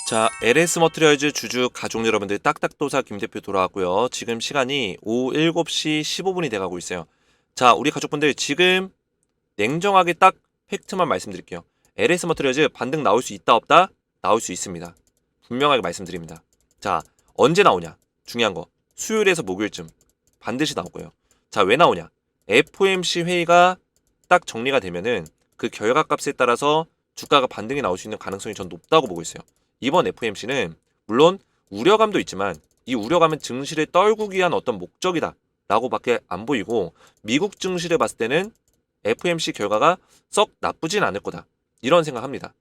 자, LS 머티리얼즈 주주 가족 여러분들 딱딱도사 김대표 돌아왔고요. 지금 시간이 오후 7시 15분이 돼가고 있어요. 자, 우리 가족분들 지금 냉정하게 딱 팩트만 말씀드릴게요. LS 머티리얼즈 반등 나올 수 있다 없다? 나올 수 있습니다. 분명하게 말씀드립니다. 자, 언제 나오냐? 중요한 거. 수요일에서 목요일쯤 반드시 나올 거예요. 자, 왜 나오냐? FOMC 회의가 딱 정리가 되면은 그 결과값에 따라서 주가가 반등이 나올 수 있는 가능성이 전 높다고 보고 있어요. 이번 FOMC는 물론 우려감도 있지만 이 우려감은 증시를 떨구기 위한 어떤 목적이다 라고밖에 안 보이고, 미국 증시를 봤을 때는 FOMC 결과가 썩 나쁘진 않을 거다 이런 생각합니다.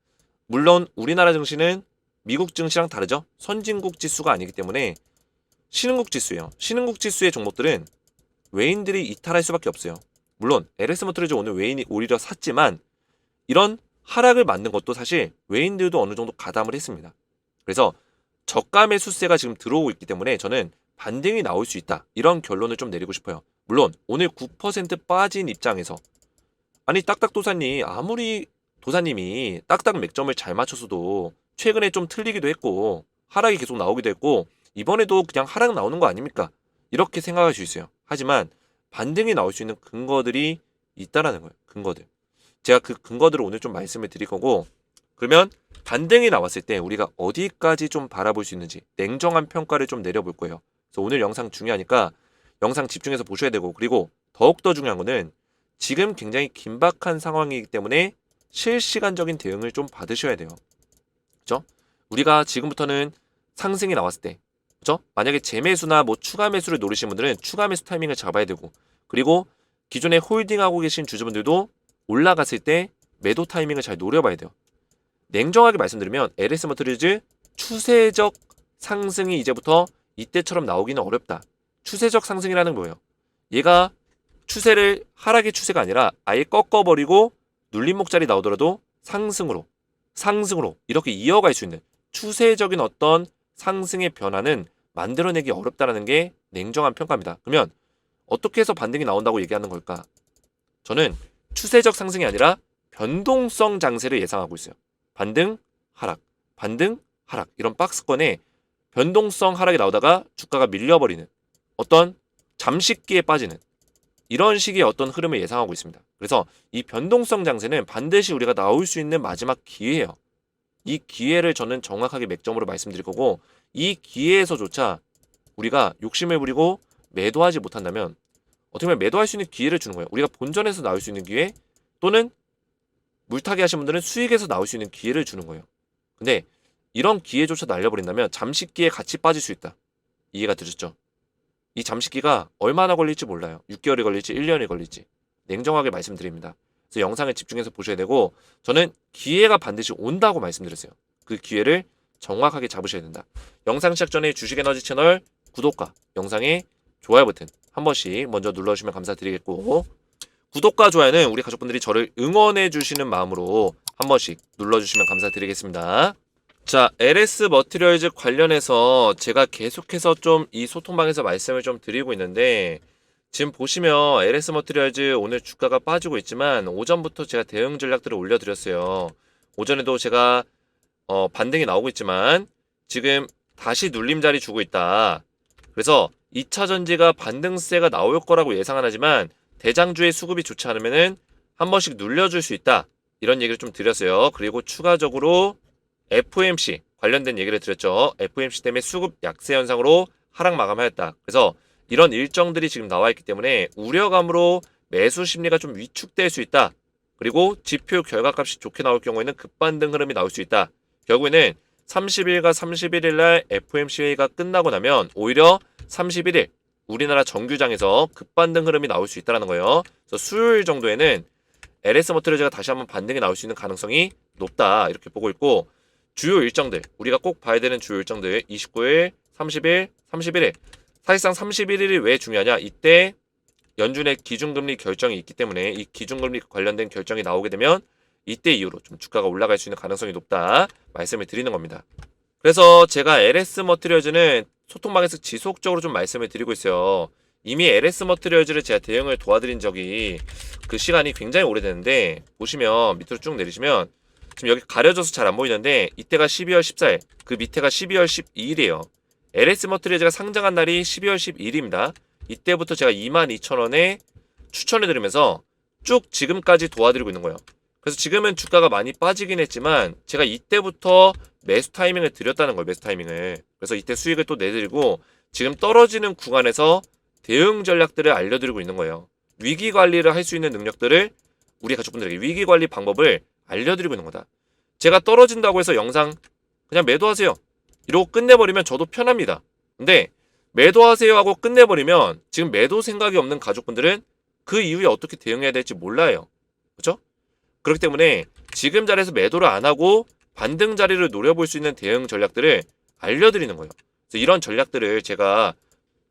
물론 우리나라 증시는 미국 증시랑 다르죠. 선진국 지수가 아니기 때문에 신흥국 지수예요. 신흥국 지수의 종목들은 외인들이 이탈할 수밖에 없어요. 물론 LS 모터리즈 오늘 외인이 오히려 샀지만 이런 하락을 만든 것도 사실 외인들도 어느 정도 가담을 했습니다. 그래서 저가 매수세가 지금 들어오고 있기 때문에 저는 반등이 나올 수 있다 이런 결론을 좀 내리고 싶어요. 물론 오늘 9% 빠진 입장에서 아니 딱딱도사님 아무리 도사님이 딱딱 맥점을 잘 맞춰서도 최근에 좀 틀리기도 했고 하락이 계속 나오기도 했고 이번에도 그냥 하락 나오는 거 아닙니까? 이렇게 생각할 수 있어요. 하지만 반등이 나올 수 있는 근거들이 있다라는 거예요. 근거들. 제가 그 근거들을 오늘 좀 말씀을 드릴 거고, 그러면 반등이 나왔을 때 우리가 어디까지 좀 바라볼 수 있는지 냉정한 평가를 좀 내려볼 거예요. 그래서 오늘 영상 중요하니까 영상 집중해서 보셔야 되고, 그리고 더욱더 중요한 거는 지금 굉장히 긴박한 상황이기 때문에 실시간적인 대응을 좀 받으셔야 돼요. 그죠? 우리가 지금부터는 상승이 나왔을 때, 그죠? 만약에 재매수나 뭐 추가 매수를 노리신 분들은 추가 매수 타이밍을 잡아야 되고, 그리고 기존에 홀딩하고 계신 주주분들도 올라갔을 때 매도 타이밍을 잘 노려봐야 돼요. 냉정하게 말씀드리면 LS 머티리얼즈 추세적 상승이 이제부터 이때처럼 나오기는 어렵다. 추세적 상승이라는 거예요. 얘가 추세를 하락의 추세가 아니라 아예 꺾어버리고 눌림목자리 나오더라도 상승으로 이렇게 이어갈 수 있는 추세적인 어떤 상승의 변화는 만들어내기 어렵다는 게 냉정한 평가입니다. 그러면 어떻게 해서 반등이 나온다고 얘기하는 걸까? 저는 추세적 상승이 아니라 변동성 장세를 예상하고 있어요. 반등, 하락, 반등, 하락 이런 박스권에 변동성 하락이 나오다가 주가가 밀려버리는 어떤 잠식기에 빠지는 이런 식의 어떤 흐름을 예상하고 있습니다. 그래서 이 변동성 장세는 반드시 우리가 나올 수 있는 마지막 기회예요. 이 기회를 저는 정확하게 맥점으로 말씀드릴 거고, 이 기회에서조차 우리가 욕심을 부리고 매도하지 못한다면 어떻게 보면 매도할 수 있는 기회를 주는 거예요. 우리가 본전에서 나올 수 있는 기회, 또는 물타기 하신 분들은 수익에서 나올 수 있는 기회를 주는 거예요. 근데 이런 기회조차 날려버린다면 잠식기에 같이 빠질 수 있다. 이해가 되셨죠? 이 잠식기가 얼마나 걸릴지 몰라요. 6개월이 걸릴지 1년이 걸릴지. 냉정하게 말씀드립니다. 그래서 영상을 집중해서 보셔야 되고, 저는 기회가 반드시 온다고 말씀드렸어요. 그 기회를 정확하게 잡으셔야 된다. 영상 시작 전에 주식에너지 채널 구독과 영상에 좋아요 버튼 한 번씩 먼저 눌러주시면 감사드리겠고, 구독과 좋아요는 우리 가족분들이 저를 응원해 주시는 마음으로 한 번씩 눌러주시면 감사드리겠습니다. 자, LS 머티리얼즈 관련해서 제가 계속해서 좀 이 소통방에서 말씀을 좀 드리고 있는데, 지금 보시면 LS 머티리얼즈 오늘 주가가 빠지고 있지만 오전부터 제가 대응 전략들을 올려드렸어요. 오전에도 제가 반등이 나오고 있지만 지금 다시 눌림자리 주고 있다. 그래서 2차 전지가 반등세가 나올 거라고 예상은 하지만 대장주의 수급이 좋지 않으면은 한 번씩 눌려줄 수 있다. 이런 얘기를 좀 드렸어요. 그리고 추가적으로 FOMC 관련된 얘기를 드렸죠. FOMC 때문에 수급 약세 현상으로 하락 마감하였다. 그래서 이런 일정들이 지금 나와 있기 때문에 우려감으로 매수 심리가 좀 위축될 수 있다. 그리고 지표 결과값이 좋게 나올 경우에는 급반등 흐름이 나올 수 있다. 결국에는 30일과 31일 날 FOMC 회의가 끝나고 나면 오히려 31일 우리나라 정규장에서 급반등 흐름이 나올 수 있다는 거예요. 그래서 수요일 정도에는 LS 머티리얼즈가 다시 한번 반등이 나올 수 있는 가능성이 높다. 이렇게 보고 있고, 주요 일정들, 우리가 꼭 봐야 되는 주요 일정들 29일, 30일, 31일. 사실상 31일이 왜 중요하냐? 이때 연준의 기준금리 결정이 있기 때문에 이 기준금리 관련된 결정이 나오게 되면 이때 이후로 좀 주가가 올라갈 수 있는 가능성이 높다. 말씀을 드리는 겁니다. 그래서 제가 LS 머티리얼즈는 소통방에서 지속적으로 좀 말씀을 드리고 있어요. 이미 LS 머티리얼즈를 제가 대응을 도와드린 적이 그 시간이 굉장히 오래됐는데, 보시면 밑으로 쭉 내리시면 지금 여기 가려져서 잘 안 보이는데 이때가 12월 14일, 그 밑에가 12월 12일이에요. LS 머트리얼즈가 상장한 날이 12월 12일입니다. 이때부터 제가 22,000원에 추천해드리면서 쭉 지금까지 도와드리고 있는 거예요. 그래서 지금은 주가가 많이 빠지긴 했지만 제가 이때부터 매수 타이밍을 드렸다는 거예요. 매수 타이밍을. 그래서 이때 수익을 또 내드리고 지금 떨어지는 구간에서 대응 전략들을 알려드리고 있는 거예요. 위기 관리를 할 수 있는 능력들을 우리 가족분들에게 위기 관리 방법을 알려드리고 있는 거다. 제가 떨어진다고 해서 영상 그냥 매도하세요 이러고 끝내버리면 저도 편합니다. 근데 매도하세요 하고 끝내버리면 지금 매도 생각이 없는 가족분들은 그 이후에 어떻게 대응해야 될지 몰라요. 그렇죠? 그렇기 때문에 지금 자리에서 매도를 안 하고 반등 자리를 노려볼 수 있는 대응 전략들을 알려드리는 거예요. 그래서 이런 전략들을 제가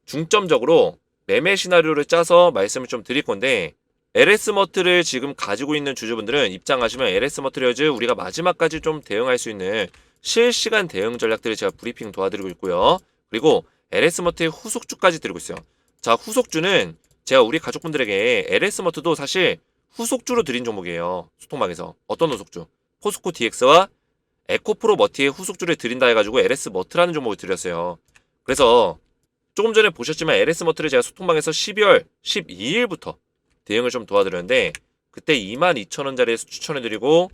중점적으로 매매 시나리오를 짜서 말씀을 좀 드릴 건데 LS머트를 지금 가지고 있는 주주분들은 입장하시면 LS머트리얼즈 우리가 마지막까지 좀 대응할 수 있는 실시간 대응 전략들을 제가 브리핑 도와드리고 있고요. 그리고 LS머트의 후속주까지 드리고 있어요. 자, 후속주는 제가 우리 가족분들에게 LS머트도 사실 후속주로 드린 종목이에요. 소통방에서. 어떤 후속주? 포스코 DX와 에코프로 머티의 후속주를 드린다 해가지고 LS머트라는 종목을 드렸어요. 그래서 조금 전에 보셨지만 LS머트를 제가 소통방에서 12월 12일부터 대응을 좀 도와드렸는데 그때 22,000원짜리에서 추천해드리고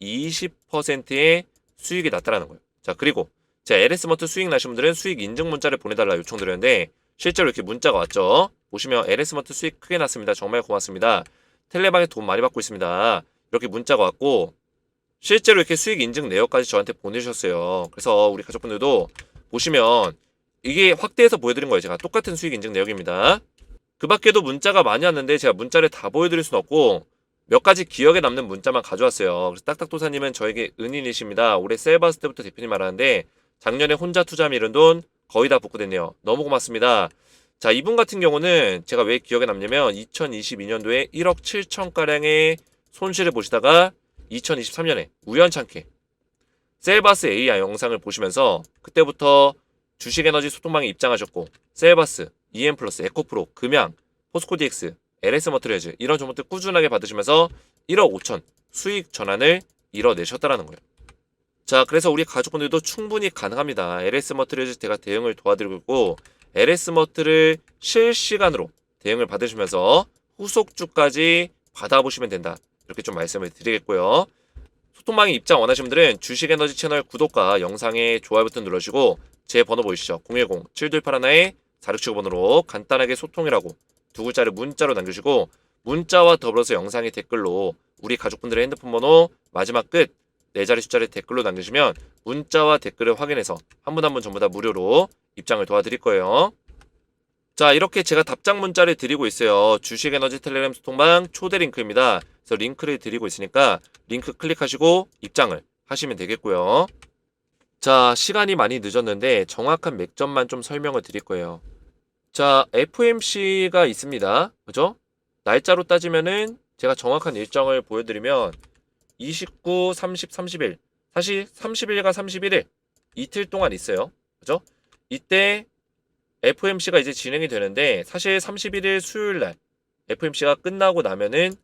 120%의 수익이 났다라는 거예요. 자, 그리고 제가 LS머트 수익 나신 분들은 수익 인증 문자를 보내달라 요청드렸는데 실제로 이렇게 문자가 왔죠. 보시면 LS머트 수익 크게 났습니다. 정말 고맙습니다. 텔레방에 돈 많이 받고 있습니다. 이렇게 문자가 왔고 실제로 이렇게 수익 인증 내역까지 저한테 보내주셨어요. 그래서 우리 가족분들도 보시면 이게 확대해서 보여드린 거예요. 제가 똑같은 수익 인증 내역입니다. 그 밖에도 문자가 많이 왔는데 제가 문자를 다 보여드릴 수는 없고 몇 가지 기억에 남는 문자만 가져왔어요. 그래서 딱딱도사님은 저에게 은인이십니다. 올해 셀바스 때부터 대표님 말하는데 작년에 혼자 투자 미룬 돈 거의 다 복구됐네요. 너무 고맙습니다. 자, 이분 같은 경우는 제가 왜 기억에 남냐면 2022년도에 1억 7천가량의 손실을 보시다가 2023년에 우연찮게 셀바스 AI 영상을 보시면서 그때부터 주식에너지 소통방에 입장하셨고 셀바스, EM플러스, 에코프로, 금양, 포스코DX, LS머트리얼즈 이런 종목들 꾸준하게 받으시면서 1억 5천 수익 전환을 이뤄내셨다라는 거예요. 자, 그래서 우리 가족분들도 충분히 가능합니다. LS머트리얼즈 제가 대응을 도와드리고 있고 LS머트를 실시간으로 대응을 받으시면서 후속주까지 받아보시면 된다. 이렇게 좀 말씀을 드리겠고요. 소통방에 입장 원하시는 분들은 주식에너지 채널 구독과 영상에 좋아요 버튼 눌러주시고 제 번호 보이시죠? 010-7281-4675번으로 간단하게 소통이라고 두 글자를 문자로 남겨주시고 문자와 더불어서 영상의 댓글로 우리 가족분들의 핸드폰 번호 마지막 끝 4자리 숫자를 댓글로 남겨주시면 문자와 댓글을 확인해서 한 분 한 분 전부 다 무료로 입장을 도와드릴 거예요. 자, 이렇게 제가 답장 문자를 드리고 있어요. 주식에너지 텔레그램 소통방 초대 링크입니다. 그래서 링크를 드리고 있으니까 링크 클릭하시고 입장을 하시면 되겠고요. 자, 시간이 많이 늦었는데 정확한 맥점만 좀 설명을 드릴 거예요. 자, FOMC가 있습니다. 그죠? 날짜로 따지면은 제가 정확한 일정을 보여드리면 29, 30, 30일 사실 30일과 31일 이틀 동안 있어요. 그죠? 이때 FOMC가 이제 진행이 되는데 사실 31일 수요일날 FOMC가 끝나고 나면은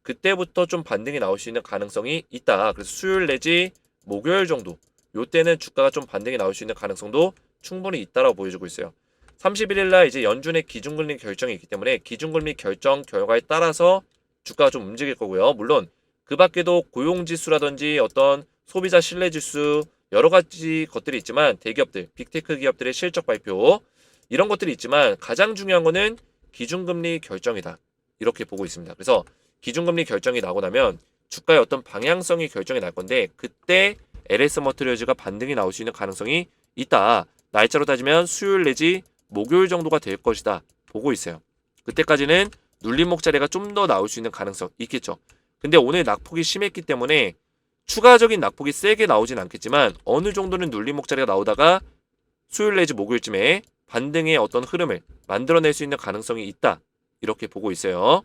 그때부터 좀 반등이 나올 수 있는 가능성이 있다. 그래서 수요일 내지 목요일 정도 요때는 주가가 좀 반등이 나올 수 있는 가능성도 충분히 있다라고 보여주고 있어요. 31일날 이제 연준의 기준금리 결정이 있기 때문에 기준금리 결정 결과에 따라서 주가가 좀 움직일 거고요. 물론 그 밖에도 고용지수라든지 어떤 소비자 신뢰지수 여러 가지 것들이 있지만 대기업들, 빅테크 기업들의 실적 발표 이런 것들이 있지만 가장 중요한 거는 기준금리 결정이다. 이렇게 보고 있습니다. 그래서 기준금리 결정이 나고 나면 주가의 어떤 방향성이 결정이 날 건데 그때 LS머트리얼즈가 반등이 나올 수 있는 가능성이 있다. 날짜로 따지면 수요일 내지 목요일 정도가 될 것이다. 보고 있어요. 그때까지는 눌림목 자리가 좀 더 나올 수 있는 가능성 있겠죠. 근데 오늘 낙폭이 심했기 때문에 추가적인 낙폭이 세게 나오진 않겠지만 어느 정도는 눌림목 자리가 나오다가 수요일 내지 목요일쯤에 반등의 어떤 흐름을 만들어낼 수 있는 가능성이 있다. 이렇게 보고 있어요.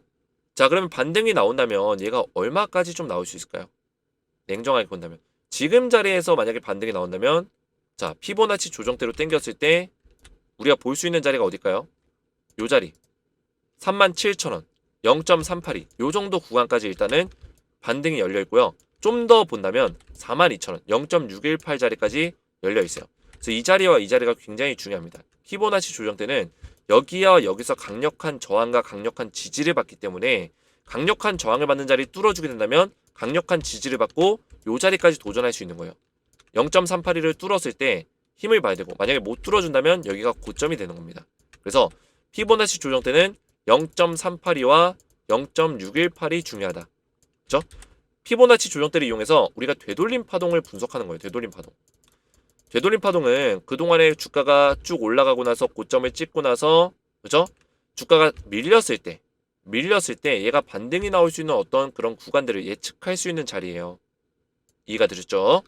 자, 그러면 반등이 나온다면 얘가 얼마까지 좀 나올 수 있을까요? 냉정하게 본다면 지금 자리에서 만약에 반등이 나온다면 자, 피보나치 조정대로 당겼을 때 우리가 볼 수 있는 자리가 어딜까요? 요 자리 37,000원 0.382 요 정도 구간까지 일단은 반등이 열려 있고요. 좀 더 본다면 42,000원, 0.618자리까지 열려 있어요. 그래서 이 자리와 이 자리가 굉장히 중요합니다. 피보나치 조정 때는 여기와 여기서 강력한 저항과 강력한 지지를 받기 때문에 강력한 저항을 받는 자리 뚫어주게 된다면 강력한 지지를 받고 요 자리까지 도전할 수 있는 거예요. 0.382를 뚫었을 때 힘을 봐야 되고 만약에 못 뚫어준다면 여기가 고점이 되는 겁니다. 그래서 피보나치 조정 때는 0.382와 0.618이 중요하다. 그렇죠? 피보나치 조정대를 이용해서 우리가 되돌림 파동을 분석하는 거예요. 되돌림 파동. 되돌림 파동은 그동안에 주가가 쭉 올라가고 나서 고점을 찍고 나서 그죠? 주가가 밀렸을 때 얘가 반등이 나올 수 있는 어떤 그런 구간들을 예측할 수 있는 자리예요. 이해가 되셨죠?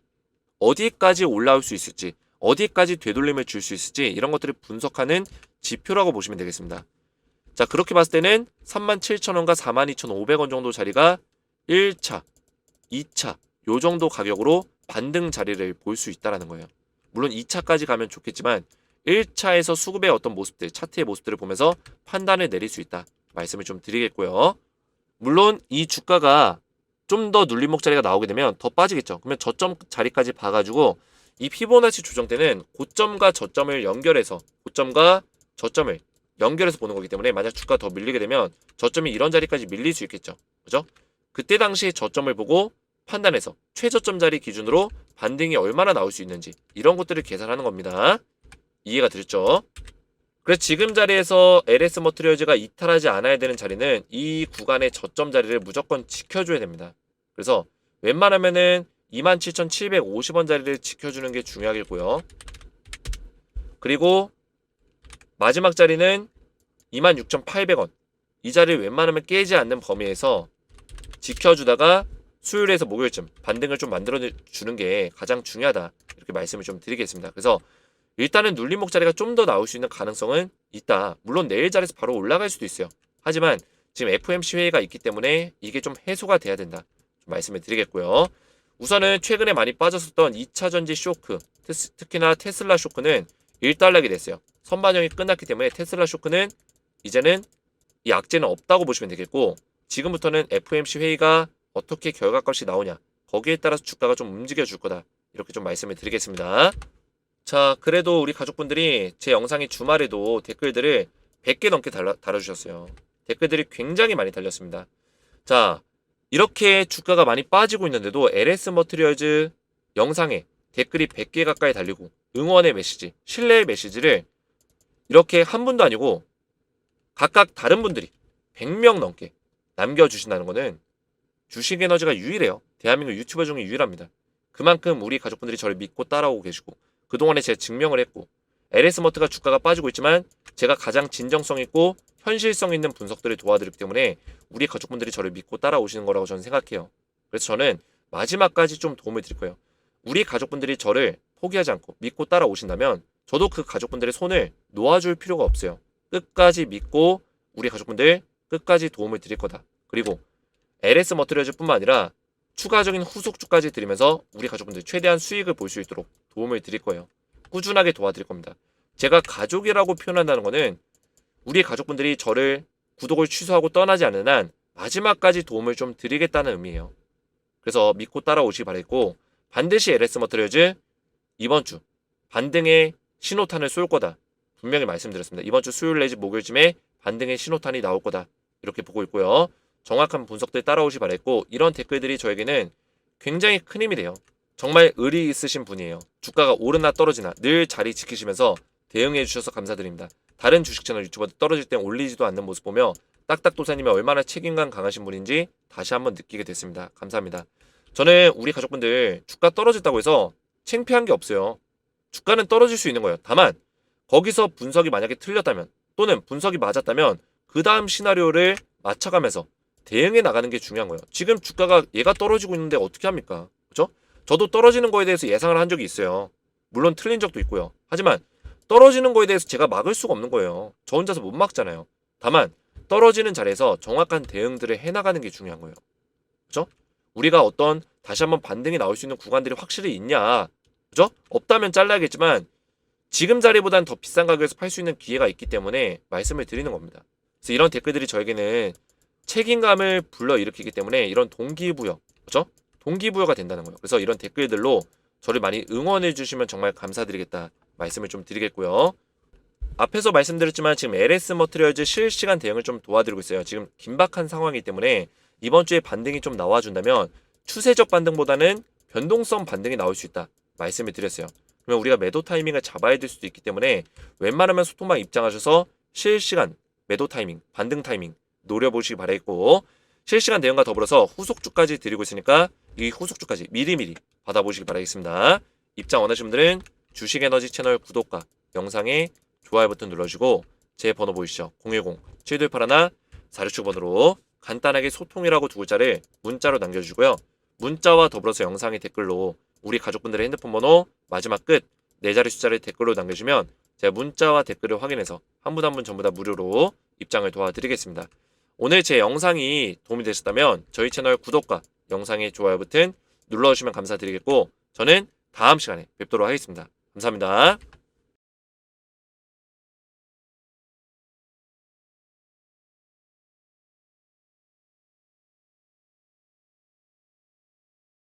어디까지 올라올 수 있을지, 어디까지 되돌림을 줄 수 있을지 이런 것들을 분석하는 지표라고 보시면 되겠습니다. 자, 그렇게 봤을 때는 37,000원과 42,500원 정도 자리가 1차, 2차 요 정도 가격으로 반등 자리를 볼 수 있다라는 거예요. 물론 2차까지 가면 좋겠지만 1차에서 수급의 어떤 모습들, 차트의 모습들을 보면서 판단을 내릴 수 있다. 말씀을 좀 드리겠고요. 물론 이 주가가 좀 더 눌림목 자리가 나오게 되면 더 빠지겠죠. 그러면 저점 자리까지 봐가지고 이 피보나치 조정 때는 고점과 저점을 연결해서 고점과 저점을 연결해서 보는 거기 때문에 만약 주가 더 밀리게 되면 저점이 이런 자리까지 밀릴 수 있겠죠. 그죠? 그때 당시에 저점을 보고 판단해서 최저점 자리 기준으로 반등이 얼마나 나올 수 있는지 이런 것들을 계산하는 겁니다. 이해가 되셨죠? 그래서 지금 자리에서 LS 머티리얼즈가 이탈하지 않아야 되는 자리는 이 구간의 저점 자리를 무조건 지켜줘야 됩니다. 그래서 웬만하면은 27,750원 자리를 지켜주는 게 중요하겠고요. 그리고 마지막 자리는 26,800원. 이 자리를 웬만하면 깨지 않는 범위에서 지켜주다가 수요일에서 목요일쯤 반등을 좀 만들어주는 게 가장 중요하다. 이렇게 말씀을 좀 드리겠습니다. 그래서 일단은 눌림목 자리가 좀 더 나올 수 있는 가능성은 있다. 물론 내일 자리에서 바로 올라갈 수도 있어요. 하지만 지금 FOMC 회의가 있기 때문에 이게 좀 해소가 돼야 된다. 좀 말씀을 드리겠고요. 우선은 최근에 많이 빠졌었던 2차 전지 쇼크, 특히나 테슬라 쇼크는 일단락이 됐어요. 선반영이 끝났기 때문에 테슬라 쇼크는 이제는 이 악재는 없다고 보시면 되겠고 지금부터는 FOMC 회의가 어떻게 결과값이 나오냐 거기에 따라서 주가가 좀 움직여 줄 거다. 이렇게 좀 말씀을 드리겠습니다. 자, 그래도 우리 가족분들이 제 영상이 주말에도 댓글들을 100개 넘게 달아주셨어요. 댓글들이 굉장히 많이 달렸습니다. 자, 이렇게 주가가 많이 빠지고 있는데도 LS 머티리얼즈 영상에 댓글이 100개 가까이 달리고 응원의 메시지, 신뢰의 메시지를 이렇게 한 분도 아니고 각각 다른 분들이 100명 넘게 남겨주신다는 거는 주식에너지가 유일해요. 대한민국 유튜버 중에 유일합니다. 그만큼 우리 가족분들이 저를 믿고 따라오고 계시고 그동안에 제가 증명을 했고 LS 머트가 주가가 빠지고 있지만 제가 가장 진정성 있고 현실성 있는 분석들을 도와드리기 때문에 우리 가족분들이 저를 믿고 따라오시는 거라고 저는 생각해요. 그래서 저는 마지막까지 좀 도움을 드릴 거예요. 우리 가족분들이 저를 포기하지 않고 믿고 따라오신다면 저도 그 가족분들의 손을 놓아줄 필요가 없어요. 끝까지 믿고 우리 가족분들 끝까지 도움을 드릴 거다. 그리고 LS 머티리얼즈뿐만 아니라 추가적인 후속주까지 드리면서 우리 가족분들 최대한 수익을 볼 수 있도록 도움을 드릴 거예요. 꾸준하게 도와드릴 겁니다. 제가 가족이라고 표현한다는 거는 우리 가족분들이 저를 구독을 취소하고 떠나지 않는 한 마지막까지 도움을 좀 드리겠다는 의미예요. 그래서 믿고 따라오시기 바랬고 반드시 LS 머티리얼즈 이번 주 반등의 신호탄을 쏠 거다. 분명히 말씀드렸습니다. 이번 주 수요일 내지 목요일쯤에 반등의 신호탄이 나올 거다. 이렇게 보고 있고요. 정확한 분석들 따라오시 바랬고 이런 댓글들이 저에게는 굉장히 큰 힘이 돼요. 정말 의리 있으신 분이에요. 주가가 오르나 떨어지나 늘 자리 지키시면서 대응해 주셔서 감사드립니다. 다른 주식 채널 유튜버들 떨어질 땐 올리지도 않는 모습 보며 딱딱도사님이 얼마나 책임감 강하신 분인지 다시 한번 느끼게 됐습니다. 감사합니다. 저는 우리 가족분들 주가 떨어졌다고 해서 창피한 게 없어요. 주가는 떨어질 수 있는 거예요. 다만 거기서 분석이 만약에 틀렸다면 또는 분석이 맞았다면 그 다음 시나리오를 맞춰가면서 대응해 나가는 게 중요한 거예요. 지금 주가가 얘가 떨어지고 있는데 어떻게 합니까? 그렇죠? 저도 떨어지는 거에 대해서 예상을 한 적이 있어요. 물론 틀린 적도 있고요. 하지만 떨어지는 거에 대해서 제가 막을 수가 없는 거예요. 저 혼자서 못 막잖아요. 다만 떨어지는 자리에서 정확한 대응들을 해나가는 게 중요한 거예요. 그렇죠? 우리가 어떤 다시 한번 반등이 나올 수 있는 구간들이 확실히 있냐? 그렇죠? 없다면 잘라야겠지만 지금 자리보다는 더 비싼 가격에서 팔 수 있는 기회가 있기 때문에 말씀을 드리는 겁니다. 그래서 이런 댓글들이 저에게는 책임감을 불러일으키기 때문에 이런 동기부여, 그렇죠? 동기부여가 된다는 거예요. 그래서 이런 댓글들로 저를 많이 응원해 주시면 정말 감사드리겠다 말씀을 좀 드리겠고요. 앞에서 말씀드렸지만 지금 LS 머트리얼즈 실시간 대응을 좀 도와드리고 있어요. 지금 긴박한 상황이기 때문에 이번 주에 반등이 좀 나와준다면 추세적 반등보다는 변동성 반등이 나올 수 있다 말씀을 드렸어요. 그러면 우리가 매도 타이밍을 잡아야 될 수도 있기 때문에 웬만하면 소통방 입장하셔서 실시간 매도 타이밍, 반등 타이밍 노려보시기 바라겠고, 실시간 대응과 더불어서 후속주까지 드리고 있으니까 이 후속주까지 미리미리 받아보시기 바라겠습니다. 입장 원하시는 분들은 주식에너지 채널 구독과 영상에 좋아요 버튼 눌러주시고 제 번호 보이시죠? 010-7281-46번으로 간단하게 소통이라고 두 글자를 문자로 남겨주시고요. 문자와 더불어서 영상의 댓글로 우리 가족분들의 핸드폰 번호 마지막 끝 4자리 숫자를 댓글로 남겨주시면 제가 문자와 댓글을 확인해서 한 분 한 분 전부 다 무료로 입장을 도와드리겠습니다. 오늘 제 영상이 도움이 되셨다면 저희 채널 구독과 영상의 좋아요 버튼 눌러주시면 감사드리겠고, 저는 다음 시간에 뵙도록 하겠습니다. 감사합니다.